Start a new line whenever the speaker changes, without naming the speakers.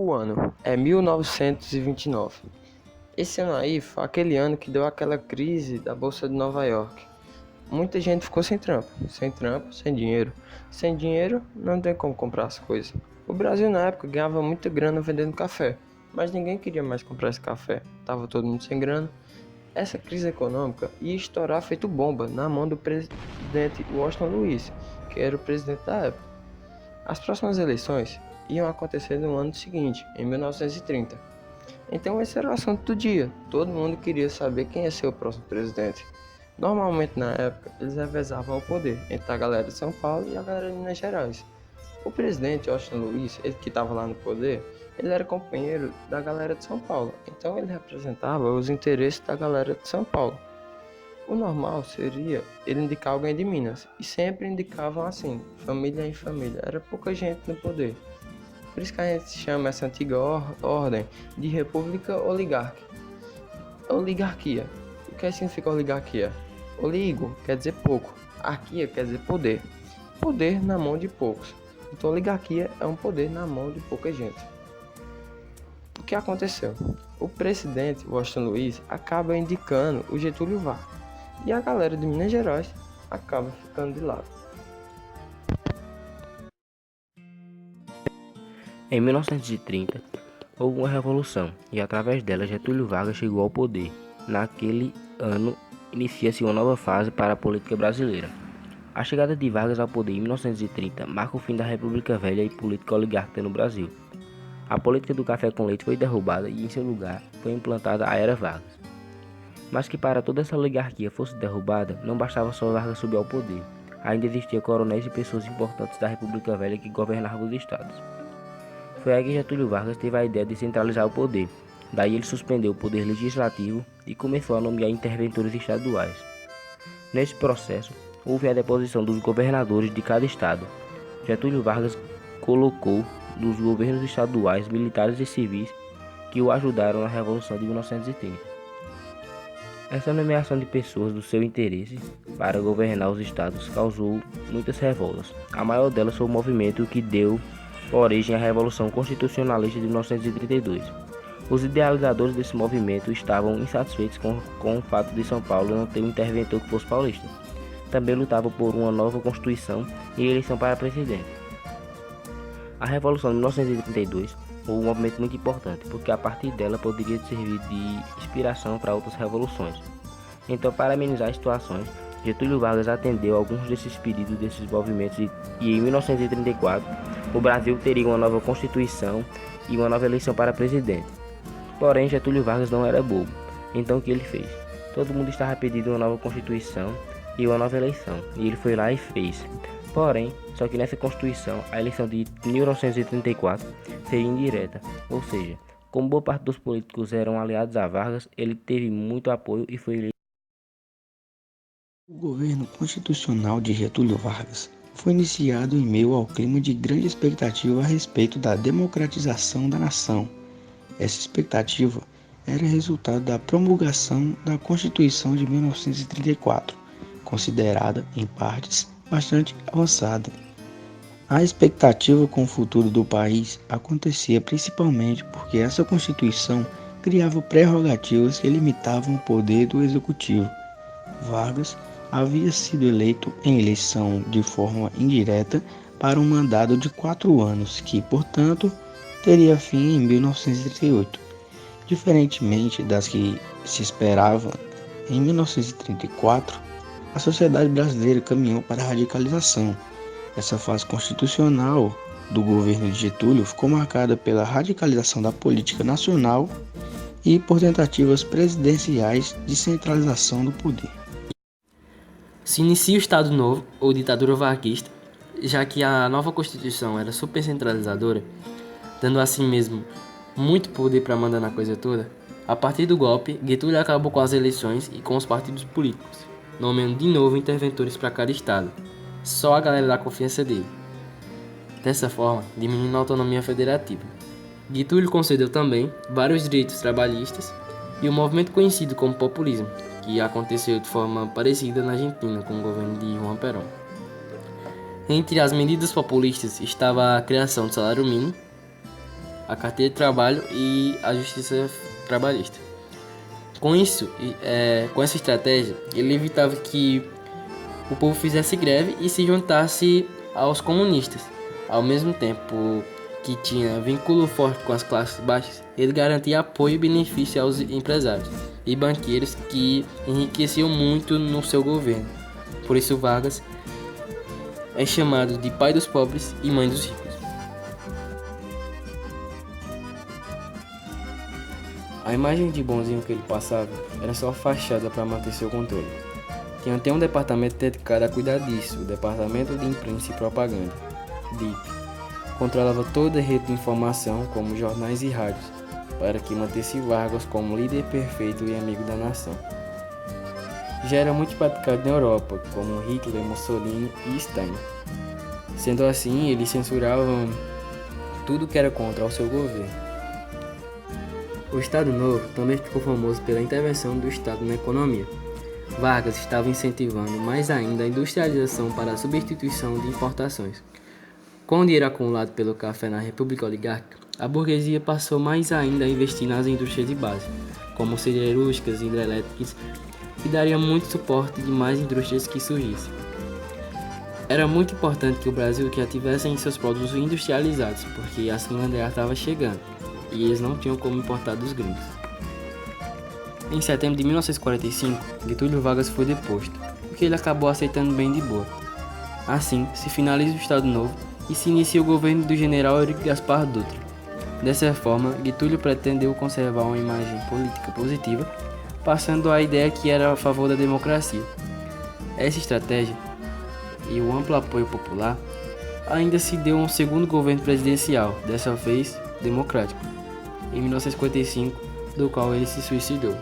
O ano é 1929. Esse ano aí foi aquele ano que deu aquela crise da Bolsa de Nova York. Muita gente ficou sem trampo, sem dinheiro. Sem dinheiro não tem como comprar as coisas. O Brasil na época ganhava muita grana vendendo café, mas ninguém queria mais comprar esse café. Tava todo mundo sem grana. Essa crise econômica ia estourar feito bomba na mão do presidente Washington Luiz, que era o presidente da época. As próximas eleições iam acontecer no ano seguinte, em 1930. Então esse era o assunto do dia. Todo mundo queria saber quem ia ser o próximo presidente. Normalmente na época eles revezavam o poder entre a galera de São Paulo e a galera de Minas Gerais. O presidente Washington Luiz, ele que estava lá no poder, ele era companheiro da galera de São Paulo. Então ele representava os interesses da galera de São Paulo. O normal seria ele indicar alguém de Minas, e sempre indicavam assim, família em família, era pouca gente no poder. Por isso que a gente chama essa antiga ordem de república oligárquica. Oligarquia. O que significa oligarquia? Oligo quer dizer pouco, arquia quer dizer poder. Poder na mão de poucos. Então oligarquia é um poder na mão de pouca gente. O que aconteceu? O presidente Washington Luiz acaba indicando o Getúlio Vargas. E a galera de Minas Gerais acaba ficando de lado.
Em 1930, houve uma revolução e através dela Getúlio Vargas chegou ao poder. Naquele ano, inicia-se uma nova fase para a política brasileira. A chegada de Vargas ao poder em 1930 marca o fim da República Velha e política oligárquica no Brasil. A política do café com leite foi derrubada e em seu lugar foi implantada a Era Vargas. Mas que para toda essa oligarquia fosse derrubada, não bastava só Vargas subir ao poder. Ainda existiam coronéis e pessoas importantes da República Velha que governavam os estados. Foi aí que Getúlio Vargas teve a ideia de centralizar o poder. Daí ele suspendeu o poder legislativo e começou a nomear interventores estaduais. Nesse processo, houve a deposição dos governadores de cada estado. Getúlio Vargas colocou dos governos estaduais, militares e civis que o ajudaram na Revolução de 1930. Essa nomeação de pessoas do seu interesse para governar os estados causou muitas revoltas. A maior delas foi o movimento que deu origem à Revolução Constitucionalista de 1932. Os idealizadores desse movimento estavam insatisfeitos com o fato de São Paulo não ter um interventor que fosse paulista. Também lutavam por uma nova Constituição e eleição para presidente. A Revolução de 1932 foi um movimento muito importante, porque a partir dela poderia servir de inspiração para outras revoluções. Então, para amenizar as situações, Getúlio Vargas atendeu alguns desses pedidos desses movimentos e em 1934 o Brasil teria uma nova Constituição e uma nova eleição para presidente. Porém, Getúlio Vargas não era bobo. Então o que ele fez? Todo mundo estava pedindo uma nova Constituição e uma nova eleição, e ele foi lá e fez. Porém, só que nessa Constituição, a eleição de 1934 seria indireta, ou seja, como boa parte dos políticos eram aliados a Vargas, ele teve muito apoio e foi eleito.
O governo constitucional de Getúlio Vargas foi iniciado em meio ao clima de grande expectativa a respeito da democratização da nação. Essa expectativa era resultado da promulgação da Constituição de 1934, considerada, em partes, bastante avançada. A expectativa com o futuro do país acontecia principalmente porque essa Constituição criava prerrogativas que limitavam o poder do Executivo. Vargas havia sido eleito em eleição de forma indireta para um mandato de 4 anos, que, portanto, teria fim em 1938. Diferentemente das que se esperava, em 1934, a sociedade brasileira caminhou para a radicalização. Essa fase constitucional do governo de Getúlio ficou marcada pela radicalização da política nacional e por tentativas presidenciais de centralização do poder.
Se inicia o Estado Novo, ou ditadura varguista, já que a nova Constituição era super centralizadora, dando assim mesmo muito poder para mandar na coisa toda. A partir do golpe, Getúlio acabou com as eleições e com os partidos políticos, nomeando de novo interventores para cada estado, só a galera da confiança dele. Dessa forma, diminuindo a autonomia federativa. Getúlio concedeu também vários direitos trabalhistas e um movimento conhecido como populismo, que aconteceu de forma parecida na Argentina com o governo de Juan Perón. Entre as medidas populistas estava a criação do salário mínimo, a carteira de trabalho e a justiça trabalhista. Com isso, com essa estratégia, ele evitava que o povo fizesse greve e se juntasse aos comunistas. Ao mesmo tempo que tinha vínculo forte com as classes baixas, ele garantia apoio e benefício aos empresários e banqueiros que enriqueciam muito no seu governo. Por isso Vargas é chamado de pai dos pobres e mãe dos ricos. A imagem de bonzinho que ele passava era só fachada para manter seu controle. Tinha até um departamento dedicado a cuidar disso, o Departamento de Imprensa e Propaganda, DIP. Controlava toda a rede de informação, como jornais e rádios, para que mantesse Vargas como líder perfeito e amigo da nação. Já era muito praticado na Europa, como Hitler, Mussolini e Stalin. Sendo assim, eles censuravam tudo que era contra o seu governo. O Estado Novo também ficou famoso pela intervenção do Estado na economia. Vargas estava incentivando mais ainda a industrialização para a substituição de importações. Com o dinheiro acumulado pelo café na República Oligárquica, a burguesia passou mais ainda a investir nas indústrias de base, como siderúrgicas e hidrelétricas, que daria muito suporte de mais indústrias que surgissem. Era muito importante que o Brasil já tivesse seus produtos industrializados, porque a Segunda Guerra estava chegando e eles não tinham como importar dos gringos. Em setembro de 1945, Getúlio Vargas foi deposto, porque ele acabou aceitando bem de boa. Assim, se finaliza o Estado Novo e se inicia o governo do general Eurico Gaspar Dutra. Dessa forma, Getúlio pretendeu conservar uma imagem política positiva, passando a ideia que era a favor da democracia. Essa estratégia e o amplo apoio popular ainda se deu a um segundo governo presidencial, dessa vez democrático, em 1955, do qual ele se suicidou.